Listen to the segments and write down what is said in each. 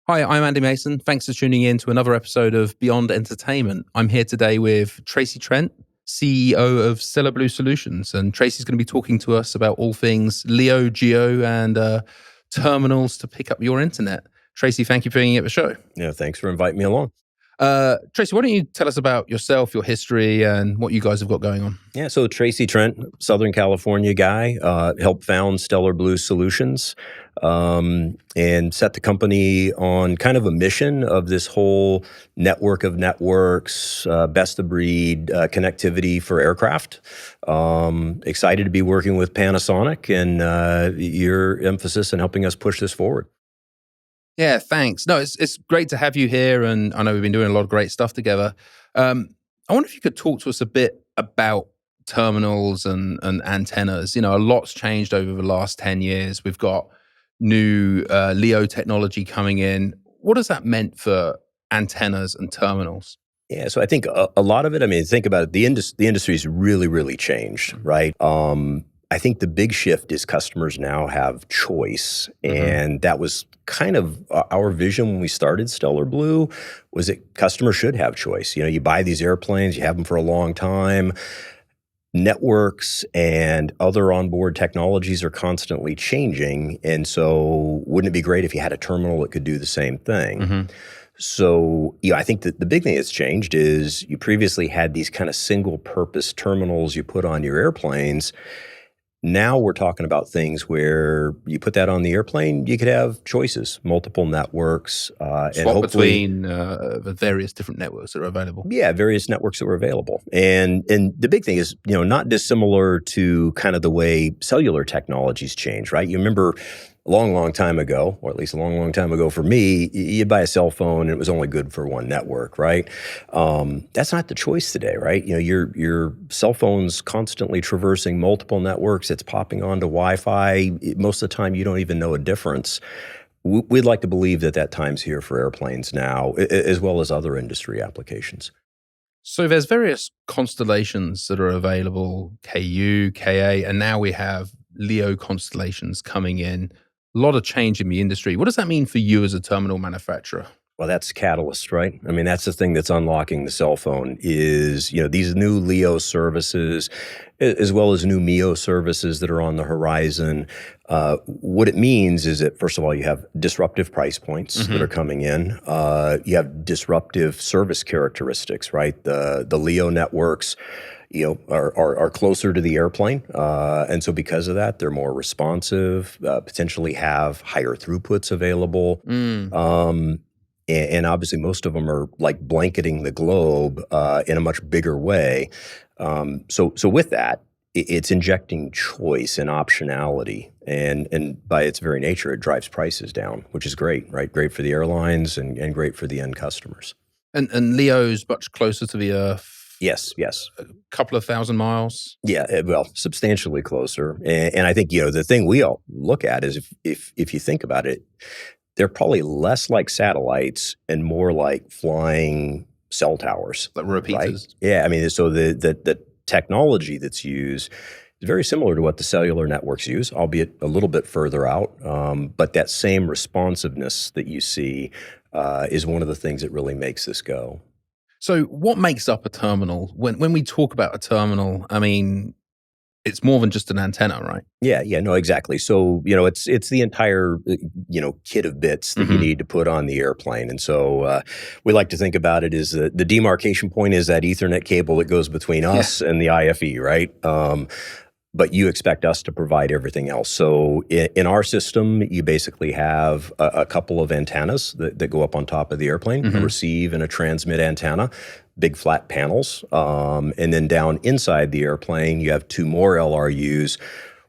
Hi, I'm Andy Mason. Thanks for tuning in to another episode of Beyond Entertainment. I'm here today with Tracy Trent, CEO of Stellar Blue Solutions. And Tracy's going to be talking to us about all things LEO, GEO, and terminals to pick up your internet. Tracy, thank you for being at the show. Yeah, thanks for inviting me along. Tracy, why don't you tell us about yourself, your history, and what you guys have got going on? Yeah, so Tracy Trent, Southern California guy, helped found Stellar Blue Solutions and set the company on kind of a mission of this whole network of networks, best of breed connectivity for aircraft. Excited to be working with Panasonic and your emphasis in helping us push this forward. Yeah, thanks. No, it's great to have you here, and I know we've been doing a lot of great stuff together. I wonder if you could talk to us a bit about terminals and antennas. You know, a lot's changed over the last 10 years. We've got new LEO technology coming in. What has that meant for antennas and terminals? Yeah, so I think a lot of it, I mean, think about it, the industry's really, really changed, right? I think the big shift is customers now have choice. And that was kind of our vision when we started Stellar Blue, was that customers should have choice. You know, you buy these airplanes, you have them for a long time. Networks and other onboard technologies are constantly changing. And so wouldn't it be great if you had a terminal that could do the same thing? So, I think that the big thing that's changed is you previously had these kind of single purpose terminals you put on your airplanes. Now we're talking about things where you put that on the airplane, you could have choices, multiple networks, and Swap hopefully between the various different networks that are available. yeah, various networks that were available. And the big thing is, not dissimilar to kind of the way cellular technologies change, right? You remember a long, long time ago, or at least a long, long time ago for me, you'd buy a cell phone and it was only good for one network, right? That's not the choice today, right? Your cell phone's constantly traversing multiple networks. It's popping onto Wi-Fi. Most of the time, you don't even know a difference. We'd like to believe that time's here for airplanes now, as well as other industry applications. So there's various constellations that are available, KU, KA, and now we have LEO constellations coming in. A lot of change in the industry. What does that mean for you as a terminal manufacturer? Well, that's catalyst, right? I mean, that's the thing that's unlocking the cell phone is, these new LEO services, as well as new MEO services that are on the horizon. What it means is that, first of all, you have disruptive price points that are coming in. You have disruptive service characteristics, right? The LEO networks, are closer to the airplane. And so because of that, they're more responsive, potentially have higher throughputs available. And obviously, most of them are like blanketing the globe in a much bigger way. So with that, it's injecting choice and optionality, and by its very nature, it drives prices down, which is great, right? Great for the airlines and great for the end customers. And LEO's much closer to the Earth. Yes. A couple of thousand miles. Yeah, well, substantially closer. And I think the thing we all look at is if you think about it, they're probably less like satellites and more like flying cell towers. Like repeaters. Right? Yeah, I mean, so the technology that's used is very similar to what the cellular networks use, albeit a little bit further out. But that same responsiveness that you see is one of the things that really makes this go. So what makes up a terminal? When we talk about a terminal, I mean, it's more than just an antenna, right? Yeah, no, exactly. So, it's the entire, kit of bits that you need to put on the airplane. And so we like to think about it as the demarcation point is that Ethernet cable that goes between us and the IFE, right? But you expect us to provide everything else. So in our system, you basically have a couple of antennas that go up on top of the airplane, a receive and a transmit antenna, big flat panels. And then down inside the airplane, you have two more LRUs.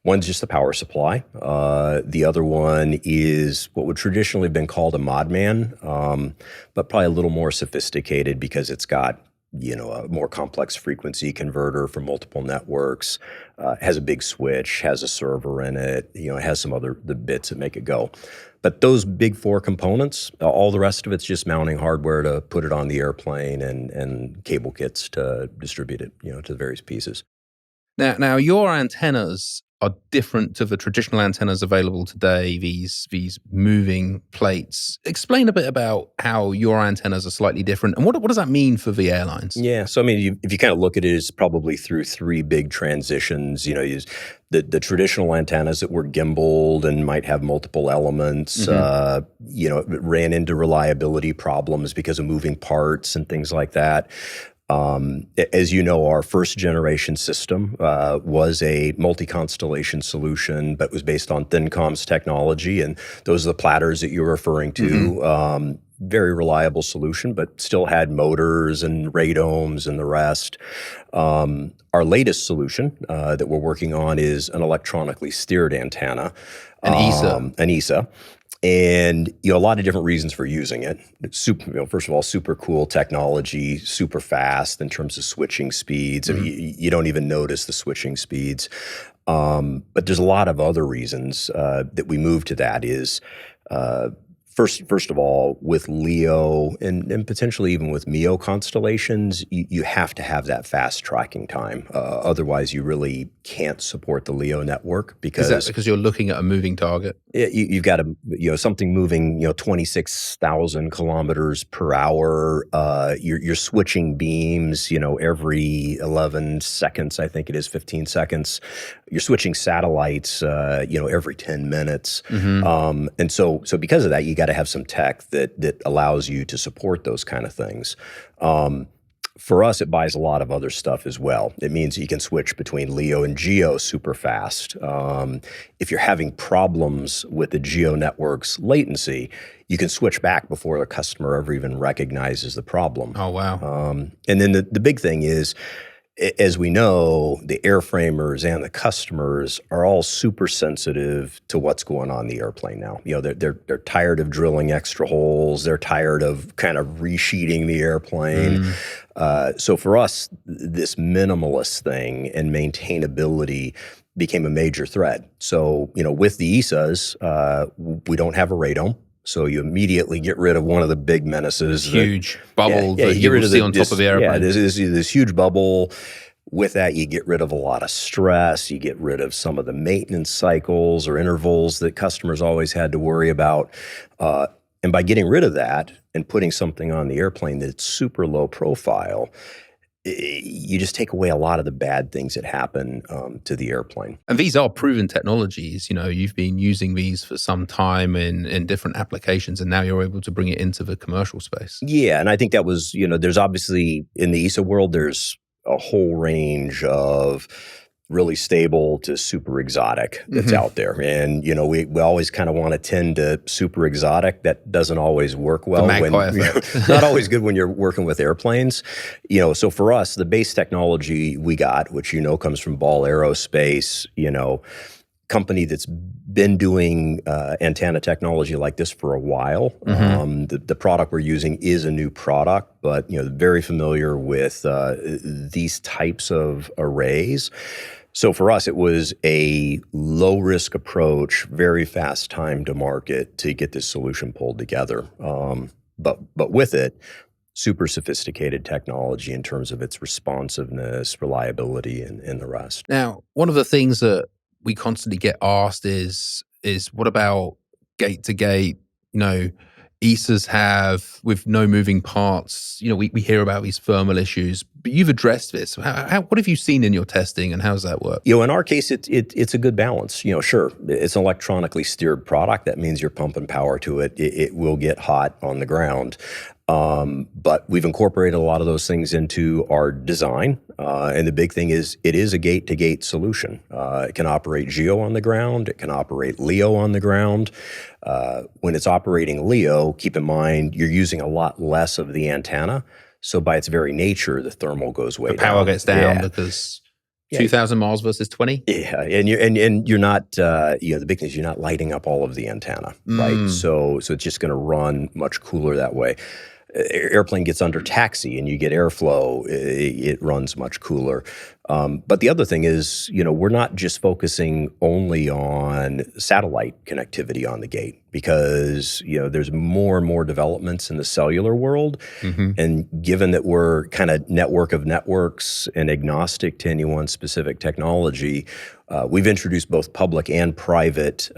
One's just the power supply. The other one is what would traditionally have been called a modman, but probably a little more sophisticated because it's got a more complex frequency converter for multiple networks, has a big switch, has a server in it, it has some other the bits that make it go. But those big four components, all the rest of it's just mounting hardware to put it on the airplane and cable kits to distribute it, to the various pieces. Now your antennas are different to the traditional antennas available today, these moving plates. Explain a bit about how your antennas are slightly different, and what does that mean for the airlines? Yeah, so I mean, if you kind of look at it, it's probably through three big transitions. The traditional antennas that were gimbaled and might have multiple elements. It ran into reliability problems because of moving parts and things like that. As you know, our first generation system was a multi-constellation solution, but was based on thin comms technology, and those are the platters that you're referring to. Very reliable solution, but still had motors and radomes and the rest. Our latest solution that we're working on is an electronically steered antenna. An ESA. And a lot of different reasons for using it. It's super, first of all, super cool technology, super fast in terms of switching speeds. I mean, you don't even notice the switching speeds. But there's a lot of other reasons that we moved to that. Is First of all, with LEO and potentially even with MEO constellations, you have to have that fast tracking time. Otherwise, you really can't support the LEO network because— Is that because you're looking at a moving target? You've got something moving 26,000 kilometers per hour. You're switching beams every 11 seconds. I think it is 15 seconds. You're switching satellites every 10 minutes. And so because of that, you got to have some tech that allows you to support those kind of things. For us, it buys a lot of other stuff as well. It means you can switch between LEO and GEO super fast. If you're having problems with the GEO network's latency, you can switch back before the customer ever even recognizes the problem. Oh, wow. And then the big thing is, as we know, the airframers and the customers are all super sensitive to what's going on in the airplane now. They're tired of drilling extra holes. They're tired of kind of resheeting the airplane. So for us, this minimalist thing and maintainability became a major threat. So, with the ESAs, we don't have a radome. So you immediately get rid of one of the big menaces. Huge bubble that you will see on top of the airplane. Yeah, this huge bubble. With that, you get rid of a lot of stress. You get rid of some of the maintenance cycles or intervals that customers always had to worry about. And by getting rid of that and putting something on the airplane that's super low profile, you just take away a lot of the bad things that happen to the airplane. And these are proven technologies. You've been using these for some time in different applications, and now you're able to bring it into the commercial space. Yeah, and I think that was, there's obviously, in the ESA world, there's a whole range of really stable to super exotic that's out there. And, we always kind of want to tend to super exotic. That doesn't always work well. The magpie effect. Not always good when you're working with airplanes. So for us, the base technology we got, which comes from Ball Aerospace, company that's been doing antenna technology like this for a while. The product we're using is a new product, but very familiar with these types of arrays. So for us, it was a low-risk approach, very fast time to market to get this solution pulled together. But with it, super sophisticated technology in terms of its responsiveness, reliability, and the rest. Now, one of the things that we constantly get asked is what about gate to gate? ESAs have with no moving parts. We hear about these thermal issues, but you've addressed this. What have you seen in your testing, and how does that work? In our case, it's a good balance. Sure, it's an electronically steered product. That means you're pumping power to it. It will get hot on the ground. But we've incorporated a lot of those things into our design. And the big thing is it is a gate-to-gate solution. It can operate GEO on the ground. It can operate LEO on the ground. When it's operating LEO, keep in mind you're using a lot less of the antenna. So by its very nature, the thermal goes way down. The power gets down because 2,000 miles versus 20? Yeah, and you're not, the big thing is you're not lighting up all of the antenna, right? So it's just going to run much cooler that way. airplane gets under taxi and you get airflow, it runs much cooler. But the other thing is, we're not just focusing only on satellite connectivity on the gate because, there's more and more developments in the cellular world. Hmm. And given that we're kind of network of networks and agnostic to any one specific technology, we've introduced both public and private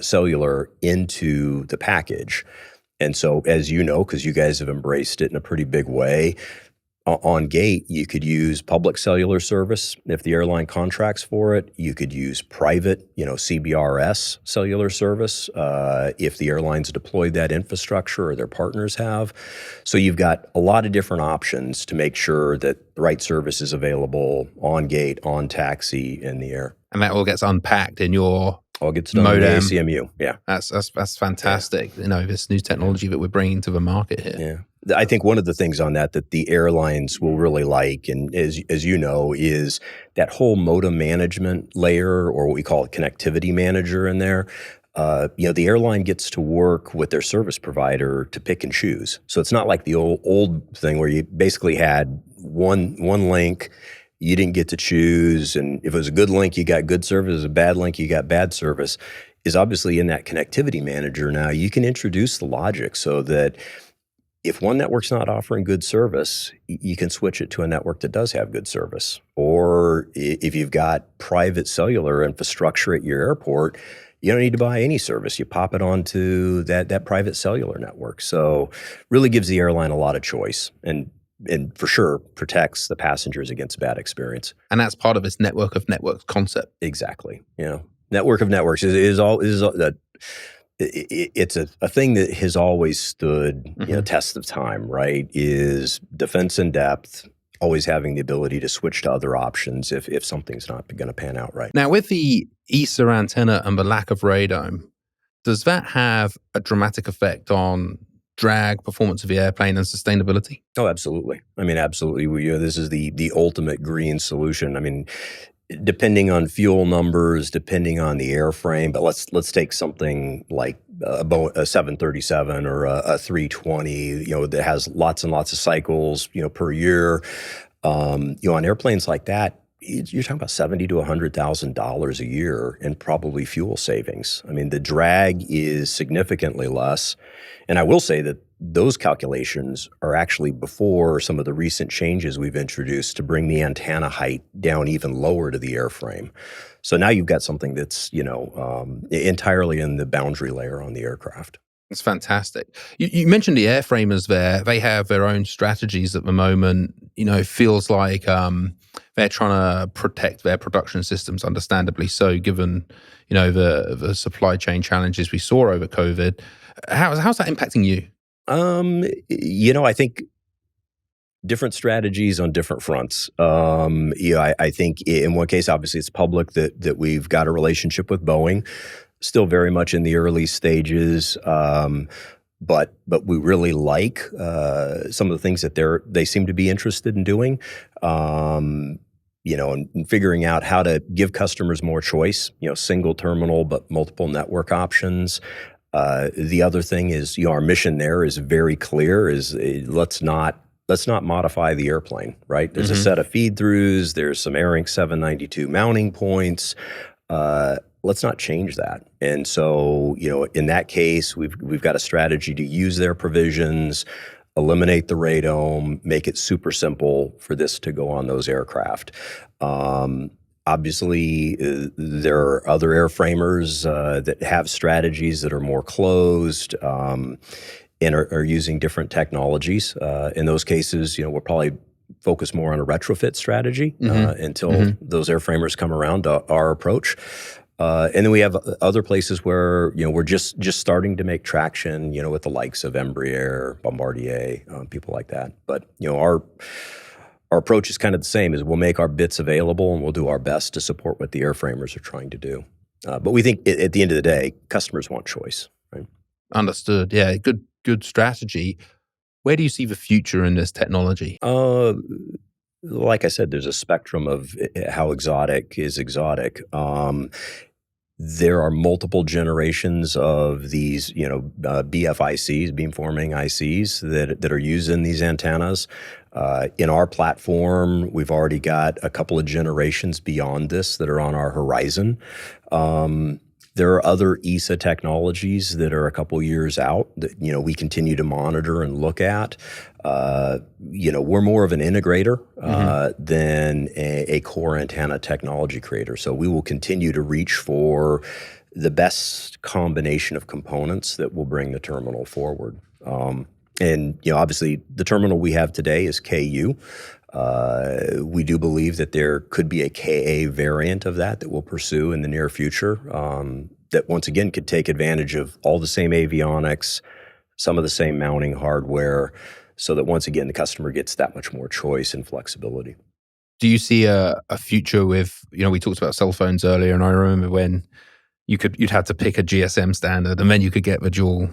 cellular into the package. And so, as you know, because you guys have embraced it in a pretty big way, on gate, you could use public cellular service if the airline contracts for it. You could use private, CBRS cellular service if the airlines deployed that infrastructure or their partners have. So you've got a lot of different options to make sure that the right service is available on gate, on taxi, in the air. And that all gets unpacked in your All gets done in the ACMU. Yeah. That's fantastic. Yeah. This new technology that we're bringing to the market here. Yeah. I think one of the things on that the airlines will really like, and as you know, is that whole modem management layer, or what we call a connectivity manager in there. The airline gets to work with their service provider to pick and choose. So it's not like the old thing where you basically had one link. You didn't get to choose, and if it was a good link, you got good service. If it was a bad link, you got bad service. Is obviously in that connectivity manager now, you can introduce the logic so that if one network's not offering good service, you can switch it to a network that does have good service. Or if you've got private cellular infrastructure at your airport, you don't need to buy any service. You pop it onto that private cellular network. So really gives the airline a lot of choice and for sure protects the passengers against bad experience. And that's part of this network of networks concept. Exactly. Network of networks is it's a thing that has always stood, test of time, right? Is defense in depth, always having the ability to switch to other options if something's not going to pan out right. Now, with the ESA antenna and the lack of radome, does that have a dramatic effect on drag, performance of the airplane, and sustainability? Oh, absolutely. Absolutely. This is the ultimate green solution. Depending on fuel numbers, depending on the airframe, but let's take something like a 737 or a 320, that has lots and lots of cycles, per year. On airplanes like that, you're talking about $70,000 to $100,000 a year in probably fuel savings. The drag is significantly less, and I will say that those calculations are actually before some of the recent changes we've introduced to bring the antenna height down even lower to the airframe. So now you've got something that's, entirely in the boundary layer on the aircraft. It's fantastic. You mentioned the airframers there. They have their own strategies at the moment. It feels like they're trying to protect their production systems, understandably so, given, the supply chain challenges we saw over COVID. How's that impacting you? I think different strategies on different fronts. I think in one case, obviously it's public that we've got a relationship with Boeing, still very much in the early stages. But we really like some of the things that they seem to be interested in doing. And figuring out how to give customers more choice, single terminal, but multiple network options. The other thing is, our mission there is very clear: let's not modify the airplane. Right? There's a set of feed throughs. There's some ARINC 792 mounting points. Let's not change that. And so, in that case, we've got a strategy to use their provisions, eliminate the radome, make it super simple for this to go on those aircraft. Obviously, there are other airframers that have strategies that are more closed and are using different technologies. In those cases, we'll probably focus more on a retrofit strategy until those airframers come around to our approach. And then we have other places where we're just starting to make traction, with the likes of Embraer, Bombardier, people like that. But our approach is kind of the same: is we'll make our bits available and we'll do our best to support what the airframers are trying to do. But we think at the end of the day, customers want choice. Right? Understood. Yeah, good strategy. Where do you see the future in this technology? Like I said, there's a spectrum of how exotic is exotic. There are multiple generations of these, BFICs, beamforming ICs, that are used in these antennas. In our platform, we've already got a couple of generations beyond this that are on our horizon. There are other ESA technologies that are a couple years out that, we continue to monitor and look at. We're more of an integrator than a core antenna technology creator. So we will continue to reach for the best combination of components that will bring the terminal forward. And obviously, the terminal we have today is KU. We do believe that there could be a KA variant of that we'll pursue in the near future, that once again could take advantage of all the same avionics, some of the same mounting hardware, so that once again the customer gets that much more choice and flexibility. Do you see a future with, we talked about cell phones earlier, and I remember when you'd have to pick a GSM standard, and then you could get the dual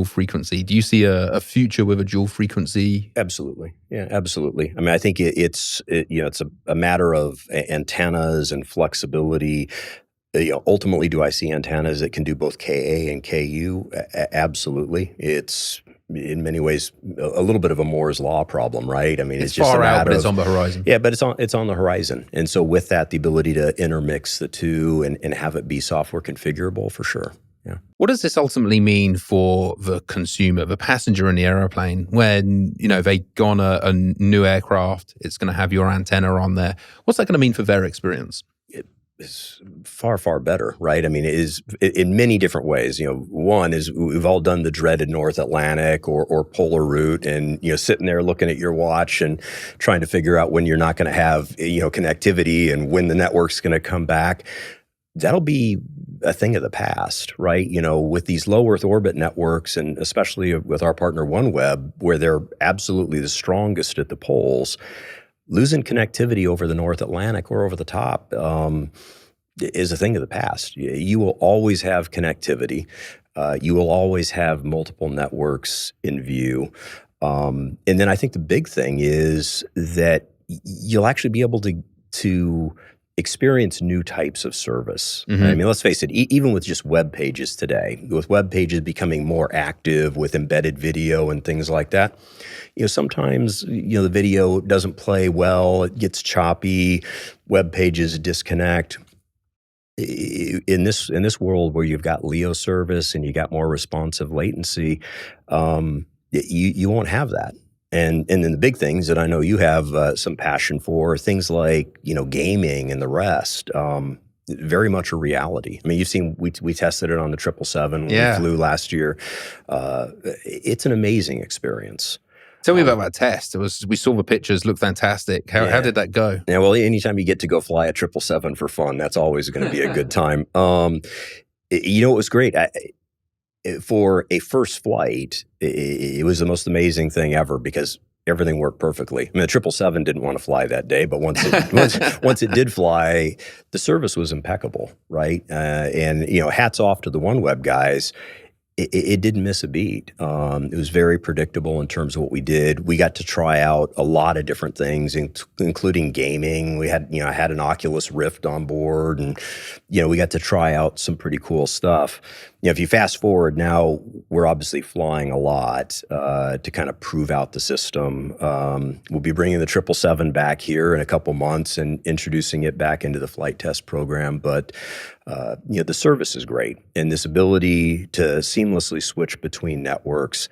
frequency. Do you see a future with a dual frequency? Absolutely. Yeah, absolutely. I mean, I think it's a matter of antennas and flexibility. Ultimately, do I see antennas that can do both KA and KU? Absolutely. It's in many ways a little bit of a Moore's law problem, right? I mean, it's just far a matter out, but it's on the horizon. Yeah, but it's on the horizon. And so with that, the ability to intermix the two and have it be software configurable, for sure. Yeah. What does this ultimately mean for the consumer, the passenger in the aeroplane, when they go on a new aircraft? It's going to have your antenna on there. What's that going to mean for their experience? Is far, far better, right? I mean, it is in many different ways. One is we've all done the dreaded North Atlantic or polar route, and sitting there looking at your watch and trying to figure out when you're not going to have connectivity and when the network's going to come back. That'll be a thing of the past, right? With these low Earth orbit networks, and especially with our partner OneWeb, where they're absolutely the strongest at the poles, losing connectivity over the North Atlantic or over the top is a thing of the past. You will always have connectivity. You will always have multiple networks in view. And then I think the big thing is that you'll actually be able to experience new types of service. Mm-hmm. I mean, let's face it, even with just web pages today, with web pages becoming more active with embedded video and things like that, sometimes, the video doesn't play well, it gets choppy, web pages disconnect. In this world where you've got LEO service and you got more responsive latency, you won't have that. And then the big things that I know you have some passion for, things like gaming and the rest, very much a reality. I mean, you've seen we tested it on the 777 when we flew last year. It's an amazing experience. Tell me about that test. We saw the pictures, looked fantastic. How did that go? Yeah, well, anytime you get to go fly a 777 for fun, that's always going to be a good time. It was great. For a first flight, it was the most amazing thing ever because everything worked perfectly. I mean, the 777 didn't want to fly that day, but once it did fly, the service was impeccable, right? And hats off to the OneWeb guys. It didn't miss a beat. It was very predictable in terms of what we did. We got to try out a lot of different things, including gaming. We had, I had an Oculus Rift on board, and we got to try out some pretty cool stuff. If you fast forward now, we're obviously flying a lot to kind of prove out the system. We'll be bringing the 777 back here in a couple months and introducing it back into the flight test program. But the service is great, and this ability to seamlessly switch between networks,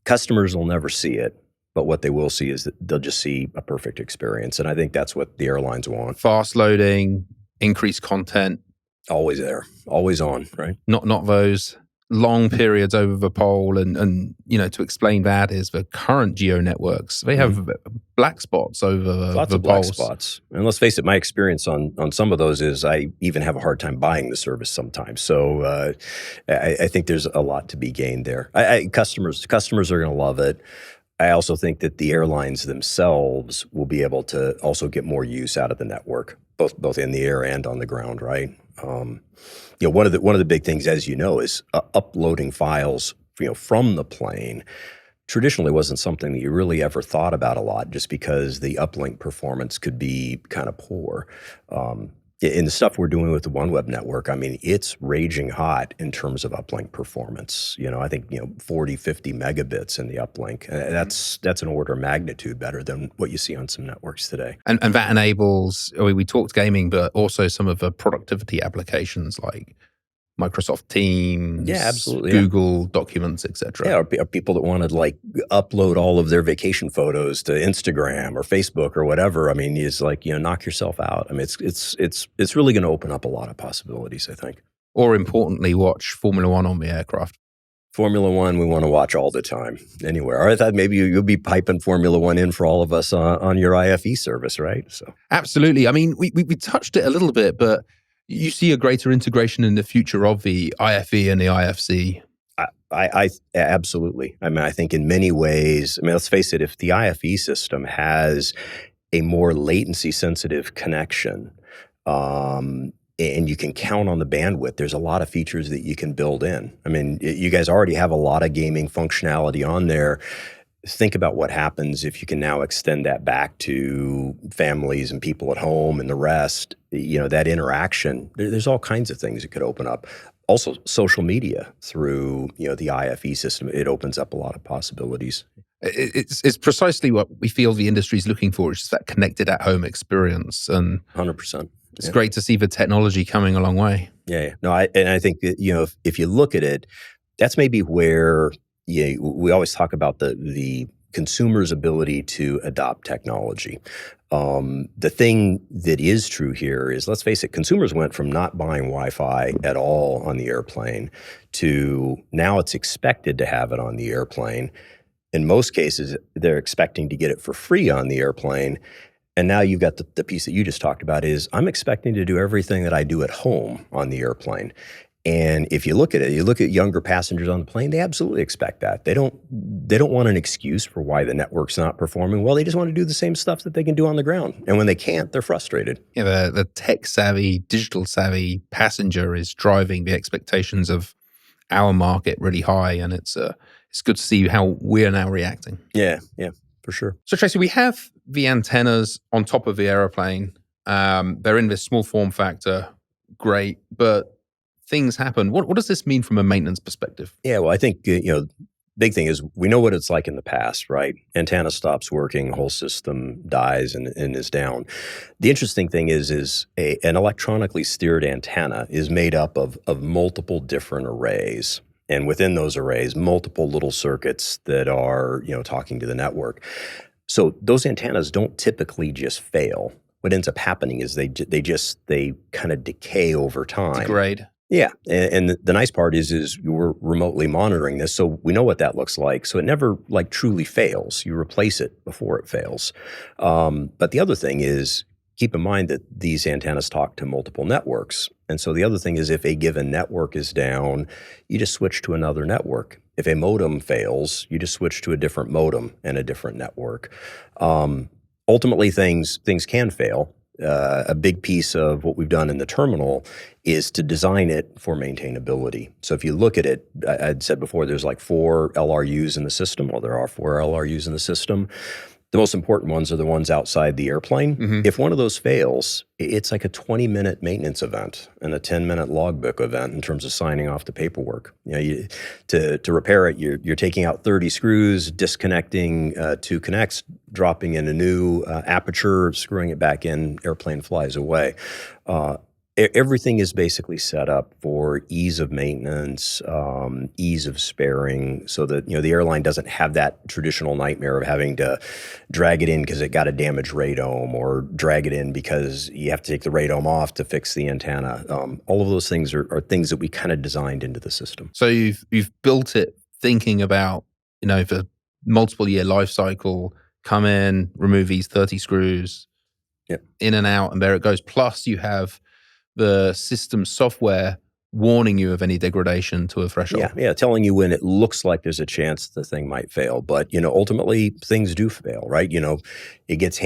customers will never see it, but what they will see is that they'll just see a perfect experience, and I think that's what the airlines want. Fast loading, increased content. Always there, always on, right? Not those long periods over the pole, and to explain that is the current geo networks, they have black spots over lots the of black poles. spots. And let's face it, my experience on some of those is I even have a hard time buying the service sometimes. So I think there's a lot to be gained there. Customers are going to love it. I also think that the airlines themselves will be able to also get more use out of the network, both in the air and on the ground, right? One of the big things, as you know, is uploading files, from the plane. Traditionally wasn't something that you really ever thought about a lot, just because the uplink performance could be kind of poor. In the stuff we're doing with the OneWeb network, I mean, it's raging hot in terms of uplink performance. I think, 40, 50 megabits in the uplink. That's an order of magnitude better than what you see on some networks today. And that enables, we talked gaming, but also some of the productivity applications like Microsoft Teams, Yeah, absolutely. Google Documents, etc. Yeah, or people that want to upload all of their vacation photos to Instagram or Facebook or whatever. I mean, it's knock yourself out. I mean, it's really going to open up a lot of possibilities, I think. Or importantly, watch Formula One on the aircraft. Formula One, we want to watch all the time, anywhere. Or I thought maybe you'll be piping Formula One in for all of us on your IFE service, right? So absolutely. I mean, we touched it a little bit, but you see a greater integration in the future of the IFE and the IFC. I absolutely. I mean, I think in many ways, let's face it, if the IFE system has a more latency sensitive connection, and you can count on the bandwidth, there's a lot of features that you can build in. I mean, you guys already have a lot of gaming functionality on there. Think about what happens if you can now extend that back to families and people at home and the rest. That interaction, there's all kinds of things it could open up. Also, social media through the IFE system, it opens up a lot of possibilities. It's precisely what we feel the industry is looking for, is just that connected at home experience. And 100%. It's great to see the technology coming a long way. Yeah. No, I think that, if you look at it, that's maybe where we always talk about the consumer's ability to adopt technology. The thing that is true here is, let's face it, consumers went from not buying Wi-Fi at all on the airplane to now it's expected to have it on the airplane. In most cases, they're expecting to get it for free on the airplane. And now you've got the piece that you just talked about is, I'm expecting to do everything that I do at home on the airplane. And if you look at it, you look at younger passengers on the plane, they absolutely expect that. They don't want an excuse for why the network's not performing well. They just want to do the same stuff that they can do on the ground. And when they can't, they're frustrated. Yeah, the tech-savvy, digital-savvy passenger is driving the expectations of our market really high. And it's good to see how we're now reacting. Yeah, for sure. So Tracy, we have the antennas on top of the airplane. They're in this small form factor. Great. But things happen. What does this mean from a maintenance perspective? Yeah, well, I think, big thing is we know what it's like in the past, right? Antenna stops working, whole system dies and is down. The interesting thing is an electronically steered antenna is made up of multiple different arrays. And within those arrays, multiple little circuits that are, talking to the network. So those antennas don't typically just fail. What ends up happening is they kind of decay over time. Degrade. Yeah, and the nice part is we're remotely monitoring this, so we know what that looks like. So it never truly fails. You replace it before it fails. But the other thing is, keep in mind that these antennas talk to multiple networks. And so the other thing is, if a given network is down, you just switch to another network. If a modem fails, you just switch to a different modem and a different network. Ultimately, things can fail. A big piece of what we've done in the terminal is to design it for maintainability. So if you look at it, I'd said before, there's 4 LRUs in the system. Well, there are 4 LRUs in the system. The most important ones are the ones outside the airplane. Mm-hmm. If one of those fails, it's like a 20-minute maintenance event and a 10-minute logbook event in terms of signing off the paperwork. To repair it, you're taking out 30 screws, disconnecting 2 connects, dropping in a new aperture, screwing it back in, airplane flies away. Everything is basically set up for ease of maintenance, ease of sparing, so that the airline doesn't have that traditional nightmare of having to drag it in because it got a damaged radome, or drag it in because you have to take the radome off to fix the antenna. All of those things are things that we kind of designed into the system. So you've built it thinking about the multiple year life cycle. Come in, remove these 30 screws, yep, in and out, and there it goes. Plus, you have the system software warning you of any degradation to a threshold. Yeah, telling you when it looks like there's a chance the thing might fail. But, ultimately things do fail, right? It gets,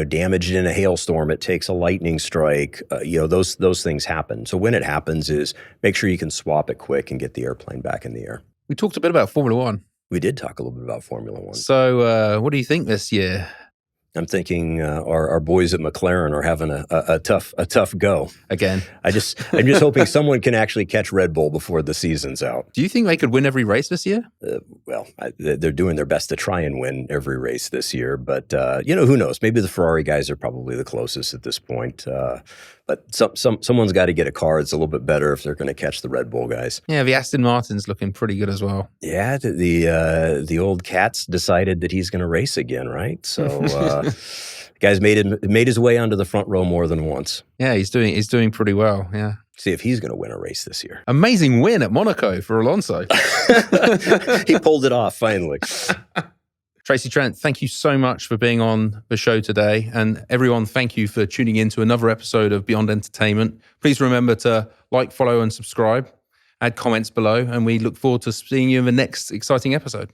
damaged in a hailstorm. It takes a lightning strike. Those things happen. So when it happens is make sure you can swap it quick and get the airplane back in the air. We talked a bit about Formula One. We did talk a little bit about Formula One. So what do you think this year? I'm thinking our boys at McLaren are having a tough go. Again. I'm just hoping someone can actually catch Red Bull before the season's out. Do you think they could win every race this year? They're doing their best to try and win every race this year, but who knows? Maybe the Ferrari guys are probably the closest at this point. But someone's got to get a car that's a little bit better if they're going to catch the Red Bull guys. Yeah, the Aston Martin's looking pretty good as well. Yeah, the old Cat's decided that he's going to race again, right? So guy's made his way onto the front row more than once. Yeah, he's doing pretty well. Yeah. See if he's going to win a race this year. Amazing win at Monaco for Alonso. He pulled it off finally. Tracy Trent, thank you so much for being on the show today. And everyone, thank you for tuning in to another episode of Beyond Entertainment. Please remember to like, follow, and subscribe. Add comments below. And we look forward to seeing you in the next exciting episode.